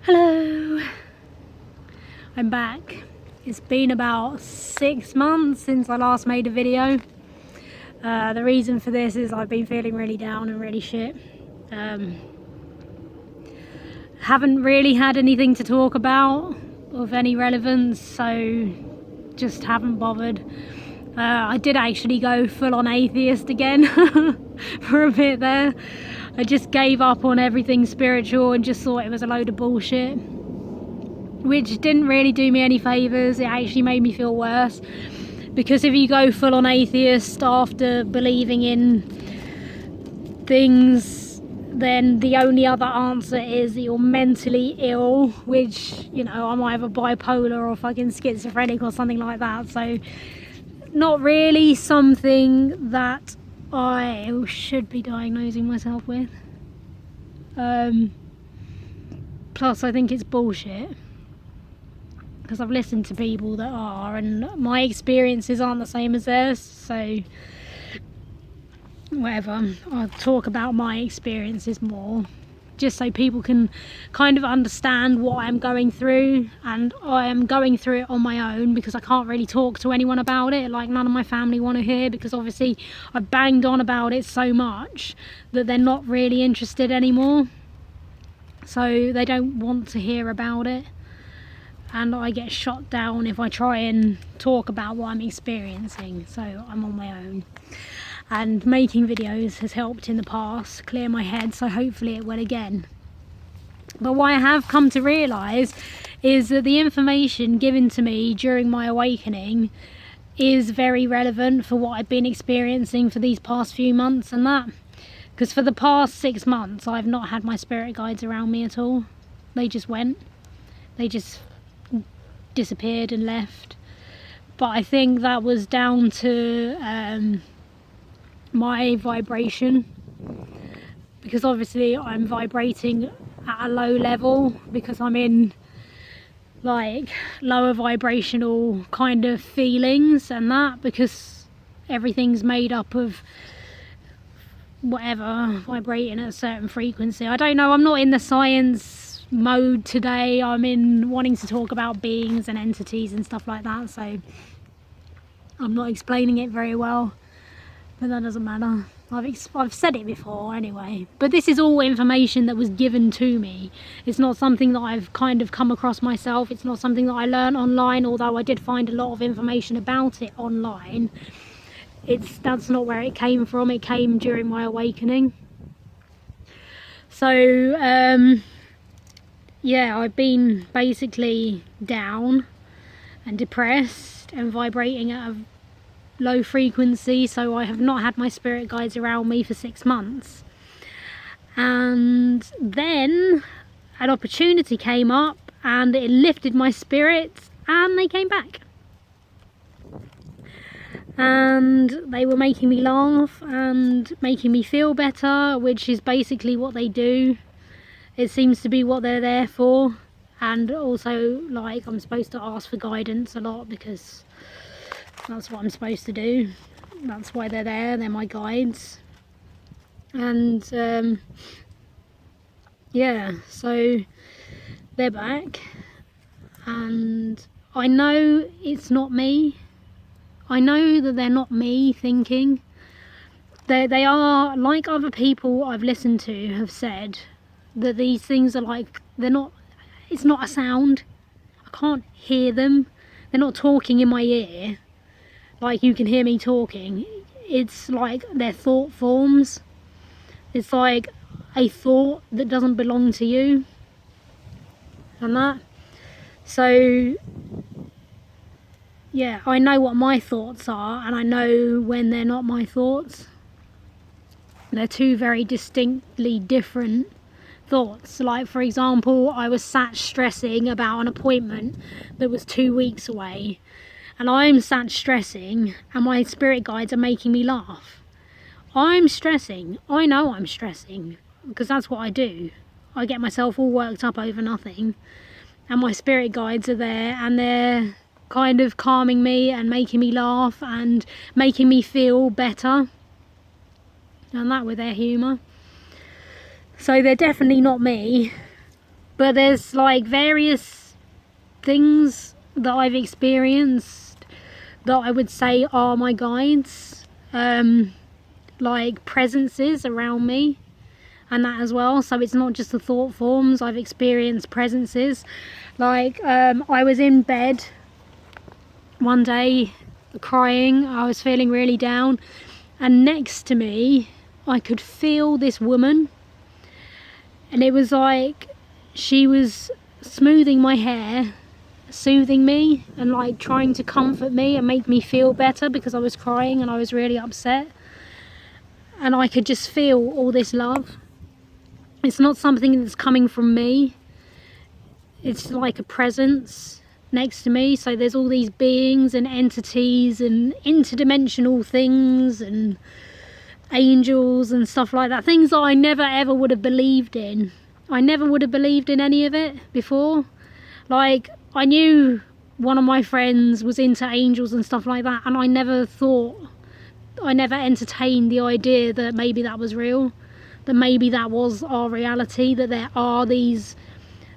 Hello, I'm back. It's been about 6 months since I last made a video. The reason for this is I've been feeling really down and really shit. Haven't really had anything to talk about of any relevance, so just haven't bothered. I did actually go full on atheist again for a bit there. I just gave up on everything spiritual and just thought it was a load of bullshit, which didn't really do me any favours. It actually made me feel worse, because if you go full on atheist after believing in things, then the only other answer is that you're mentally ill, which, you know, I'm either bipolar or fucking schizophrenic or something like that. So not really something that I should be diagnosing myself with. Plus I think it's bullshit, because I've listened to people that are, and my experiences aren't the same as theirs, so whatever. I'll talk about my experiences more, just so people can kind of understand what I'm going through. And I am going through it on my own, because I can't really talk to anyone about it. Like, none of my family want to hear, because obviously I've banged on about it so much that they're not really interested anymore, so they don't want to hear about it. And I get shot down if I try and talk about what I'm experiencing, so I'm on my own. And making videos has helped in the past clear my head, so hopefully it will again. But what I have come to realise is that the information given to me during my awakening is very relevant for what I've been experiencing for these past few months and that. Because for the past 6 months I've not had my spirit guides around me at all. They just went. They just disappeared and left. But I think that was down to my vibration, because obviously I'm vibrating at a low level, because I'm in like lower vibrational kind of feelings and that, because everything's made up of whatever vibrating at a certain frequency. I don't know, I'm not in the science mode today. I'm in wanting to talk about beings and entities and stuff like that, so I'm not explaining it very well, but that doesn't matter. I've said it before anyway. But this is all information that was given to me. It's not something that I've kind of come across myself. It's not something that I learned online, although I did find a lot of information about it online. That's not where it came from. It came during my awakening. So yeah, I've been basically down and depressed and vibrating at a low frequency, so I have not had my spirit guides around me for 6 months. And then an opportunity came up and it lifted my spirits, and they came back. And they were making me laugh and making me feel better, which is basically what they do. It seems to be what they're there for. And also, like, I'm supposed to ask for guidance a lot, because that's what I'm supposed to do. That's why they're there. They're my guides. And yeah, so they're back, and I know it's not me. I know that they're not me thinking. They are, like other people I've listened to have said, that these things are like, it's not a sound. I can't hear them. They're not talking in my ear like you can hear me talking. It's like they're thought forms. It's like a thought that doesn't belong to you and that. So yeah, I know what my thoughts are, and I know when they're not my thoughts. They're two very distinctly different thoughts. Like, for example, I was sat stressing about an appointment that was 2 weeks away, and I'm sat stressing, and my spirit guides are making me laugh. I'm stressing. I know I'm stressing, because that's what I do. I get myself all worked up over nothing, and my spirit guides are there, and they're kind of calming me and making me laugh and making me feel better, and that with their humour. So they're definitely not me. But there's like various things that I've experienced that I would say are my guides, like presences around me and that as well. So it's not just the thought forms. I've experienced presences. Like I was in bed one day crying. I was feeling really down, and next to me I could feel this woman, and it was like she was smoothing my hair, soothing me, and like trying to comfort me and make me feel better because I was crying and I was really upset. And I could just feel all this love. It's not something that's coming from me. It's like a presence next to me. So there's all these beings and entities and interdimensional things and angels and stuff like that. Things that I never ever would have believed in. I never would have believed in any of it before. Like, I knew one of my friends was into angels and stuff like that, and I never entertained the idea that maybe that was real, that maybe that was our reality, that there are these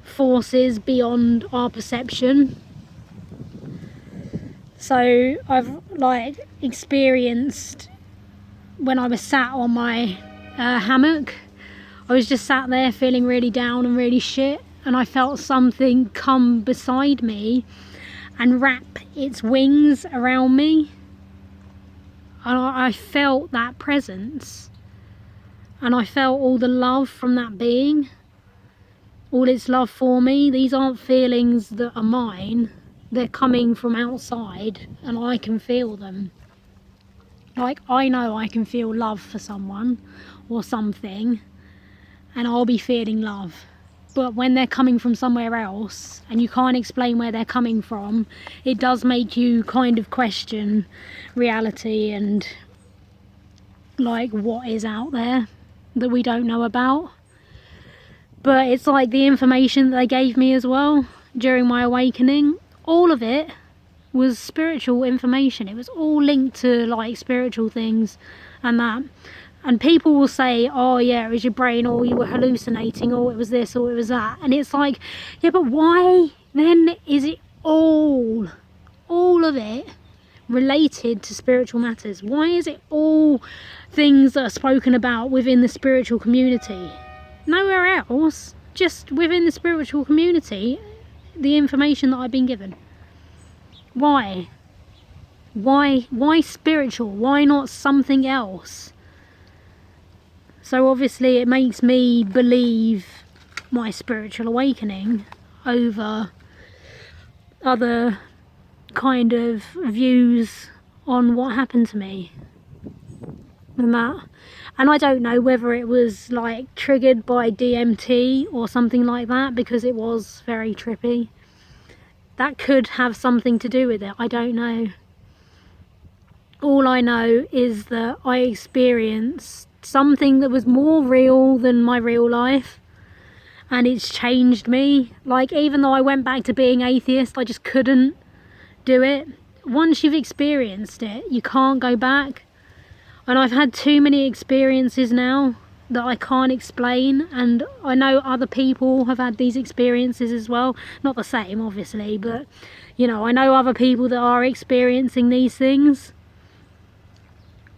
forces beyond our perception. So I've like experienced, when I was sat on my hammock, I was just sat there feeling really down and really shit, and I felt something come beside me and wrap its wings around me, and I felt that presence, and I felt all the love from that being, all its love for me. These aren't feelings that are mine, they're coming from outside, and I can feel them. Like, I know I can feel love for someone or something, and I'll be feeling love. But when they're coming from somewhere else and you can't explain where they're coming from, it does make you kind of question reality and like what is out there that we don't know about. But it's like the information that they gave me as well during my awakening, all of it was spiritual information. It was all linked to like spiritual things and that. And people will say, oh yeah, it was your brain, or you were hallucinating, or it was this, or it was that. And it's like, yeah, but why then is it all of it related to spiritual matters? Why is it all things that are spoken about within the spiritual community? Nowhere else, just within the spiritual community, the information that I've been given. Why? Why spiritual? Why not something else? So obviously it makes me believe my spiritual awakening over other kind of views on what happened to me and that. And I don't know whether it was like triggered by DMT or something like that, because it was very trippy. That could have something to do with it, I don't know. All I know is that I experienced something that was more real than my real life, and it's changed me. Like, even though I went back to being atheist, I just couldn't do it. Once you've experienced it, you can't go back. And I've had too many experiences now that I can't explain, and I know other people have had these experiences as well. Not the same, obviously, but you know, I know other people that are experiencing these things.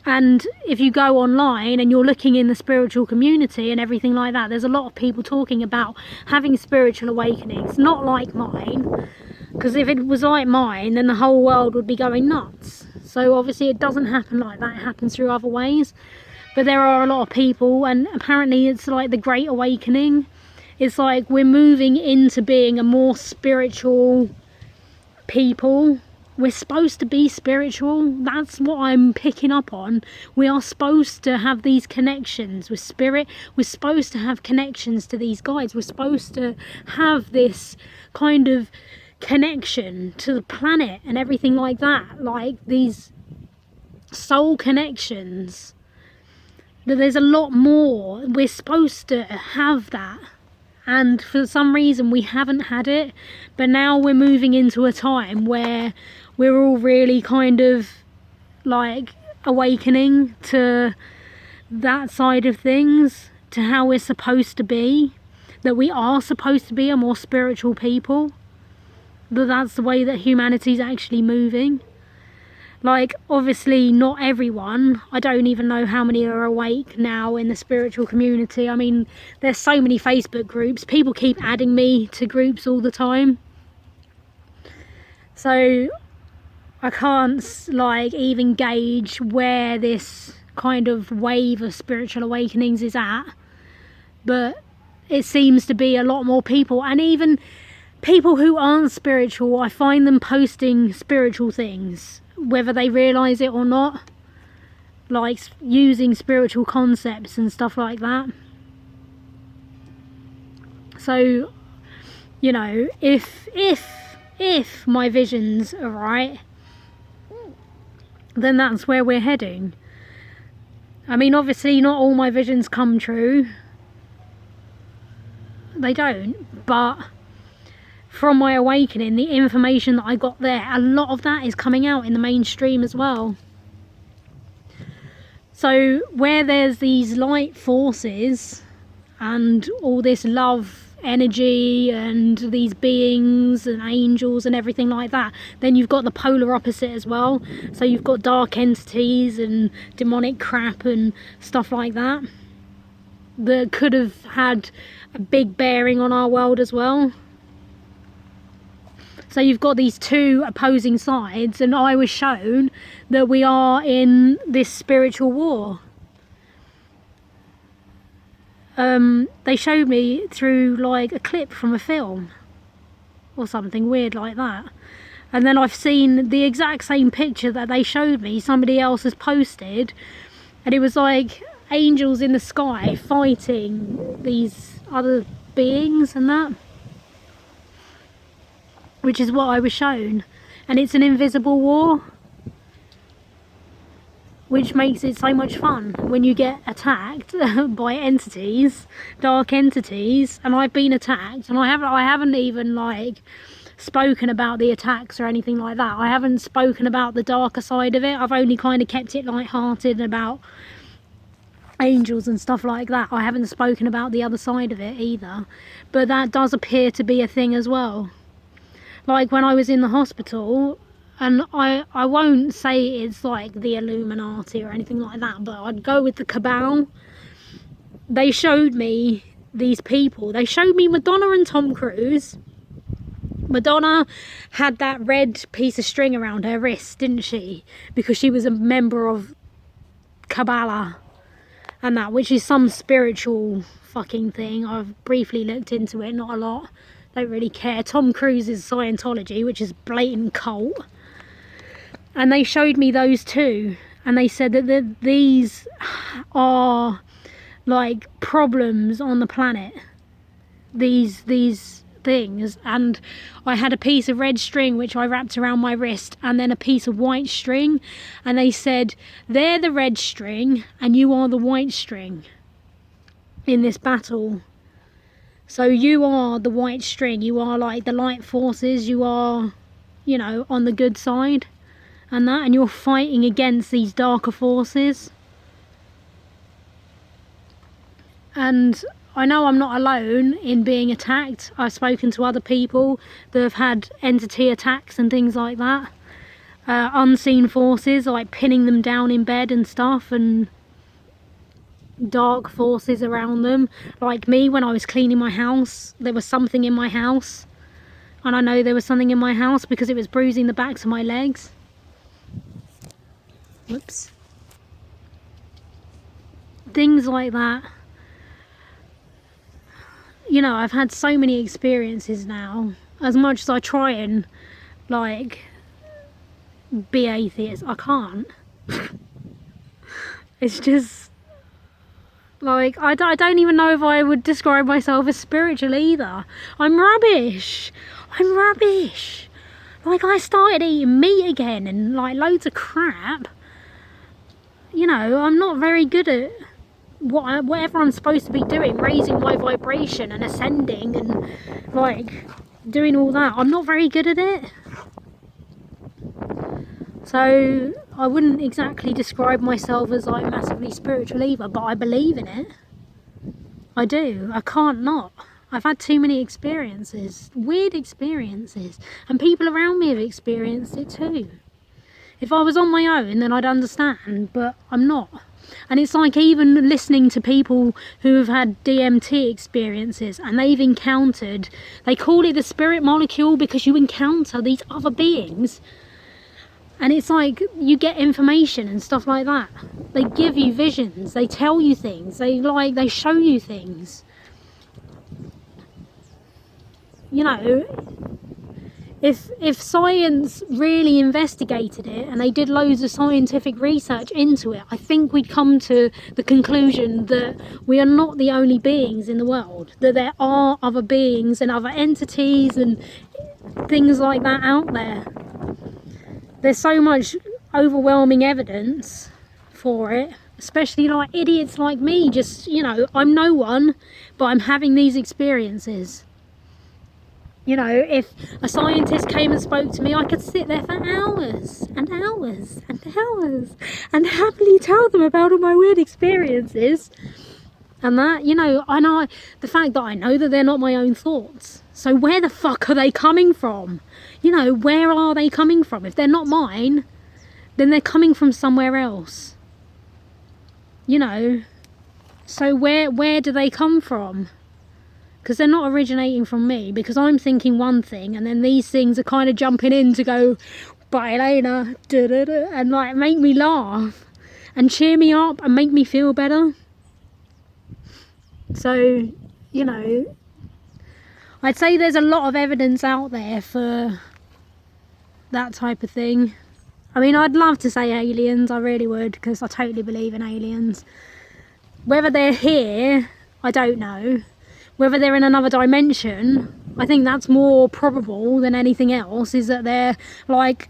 And if you go online and you're looking in the spiritual community and everything like that, there's a lot of people talking about having spiritual awakenings. Not like mine, because if it was like mine, then the whole world would be going nuts. So obviously it doesn't happen like that, it happens through other ways. But there are a lot of people, and apparently it's like the Great Awakening. It's like we're moving into being a more spiritual people. We're supposed to be spiritual. That's what I'm picking up on. We are supposed to have these connections with spirit. We're supposed to have connections to these guides. We're supposed to have this kind of connection to the planet and everything like that. Like these soul connections. That there's a lot more. We're supposed to have that. And for some reason we haven't had it. But now we're moving into a time where we're all really kind of like awakening to that side of things, to how we're supposed to be, that we are supposed to be a more spiritual people, that that's the way that humanity's actually moving. Like, obviously not everyone. I don't even know how many are awake now in the spiritual community. I mean, there's so many Facebook groups. People keep adding me to groups all the time. So I can't like even gauge where this kind of wave of spiritual awakenings is at. But it seems to be a lot more people. And even people who aren't spiritual, I find them posting spiritual things, whether they realise it or not, like using spiritual concepts and stuff like that. So, you know, if my visions are right, then that's where we're heading. I mean, obviously not all my visions come true. They don't, but from my awakening, the information that I got there, a lot of that is coming out in the mainstream as well. So where there's these light forces and all this love energy and these beings and angels and everything like that, then you've got the polar opposite as well. So you've got dark entities and demonic crap and stuff like that that could have had a big bearing on our world as well. So you've got these two opposing sides, and I was shown that we are in this spiritual war. They showed me through like a clip from a film or something weird like that, and then I've seen the exact same picture that they showed me, somebody else has posted, and it was like angels in the sky fighting these other beings and that, which is what I was shown. And it's an invisible war, which makes it so much fun when you get attacked by entities, dark entities. And I've been attacked, and I haven't even like spoken about the attacks or anything like that. I haven't spoken about the darker side of it. I've only kind of kept it light-hearted about angels and stuff like that. I haven't spoken about the other side of it either, but that does appear to be a thing as well. Like when I was in the hospital, and I won't say it's like the Illuminati or anything like that, but I'd go with the cabal. They showed me these people. They showed me Madonna and Tom Cruise. Madonna had that red piece of string around her wrist, didn't she? Because she was a member of Kabbalah and that, which is some spiritual fucking thing. I've briefly looked into it, not a lot. Don't really care. Tom Cruise is Scientology, which is blatant cult. And they showed me those two, and they said that these are like problems on the planet, these things. And I had a piece of red string which I wrapped around my wrist, and then a piece of white string, and they said they're the red string and you are the white string in this battle. So you are the white string, you are like the light forces, you are, you know, on the good side and that, and you're fighting against these darker forces. And I know I'm not alone in being attacked. I've spoken to other people that have had entity attacks and things like that. Unseen forces, like pinning them down in bed and stuff, and dark forces around them. Like me, when I was cleaning my house, there was something in my house. And I know there was something in my house because it was bruising the backs of my legs. Whoops. Things like that. You know, I've had so many experiences now. As much as I try and, like, be atheist, I can't. It's just, like, I don't even know if I would describe myself as spiritual either. I'm rubbish. I'm rubbish. Like, I started eating meat again and, like, loads of crap. You know, I'm not very good at whatever I'm supposed to be doing, raising my vibration and ascending and like doing all that. I'm not very good at it. So I wouldn't exactly describe myself as like massively spiritual either, but I believe in it. I do. I can't not. I've had too many experiences, weird experiences, and people around me have experienced it too. If I was on my own, then I'd understand, but I'm not. And it's like even listening to people who have had DMT experiences and they've encountered, they call it the spirit molecule because you encounter these other beings. And it's like you get information and stuff like that. They give you visions, they tell you things, they show you things. You know, if science really investigated it and they did loads of scientific research into it, I think we'd come to the conclusion that we are not the only beings in the world, that there are other beings and other entities and things like that out there. There's so much overwhelming evidence for it, especially like idiots like me, just, you know, I'm no one, but I'm having these experiences. You know, if a scientist came and spoke to me, I could sit there for hours and hours and hours and happily tell them about all my weird experiences. And that, you know, I know the fact that I know that they're not my own thoughts. So where the fuck are they coming from? You know, where are they coming from? If they're not mine, then they're coming from somewhere else. You know, so where do they come from? Because they're not originating from me, because I'm thinking one thing and then these things are kind of jumping in to go, but Elena, and like make me laugh and cheer me up and make me feel better. So, you know, I'd say there's a lot of evidence out there for that type of thing. I mean, I'd love to say aliens, I really would, because I totally believe in aliens. Whether they're here, I don't know. Whether they're in another dimension, I think that's more probable than anything else, is that they're like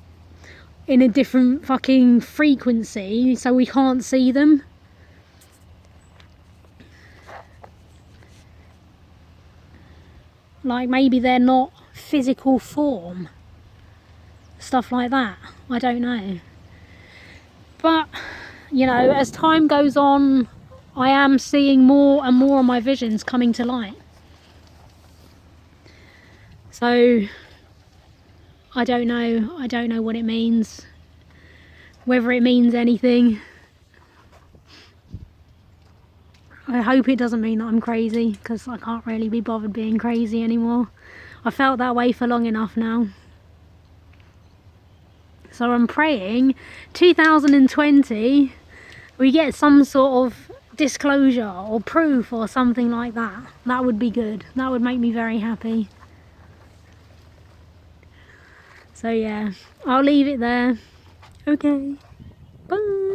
in a different fucking frequency, so we can't see them. Like maybe they're not physical form. Stuff like that. I don't know. But, you know, as time goes on, I am seeing more and more of my visions coming to light. So, I don't know what it means. Whether it means anything. I hope it doesn't mean that I'm crazy, because I can't really be bothered being crazy anymore. I felt that way for long enough now. So I'm praying 2020 we get some sort of disclosure or proof or something like that. That would be good. That would make me very happy. So yeah, I'll leave it there. Okay, bye.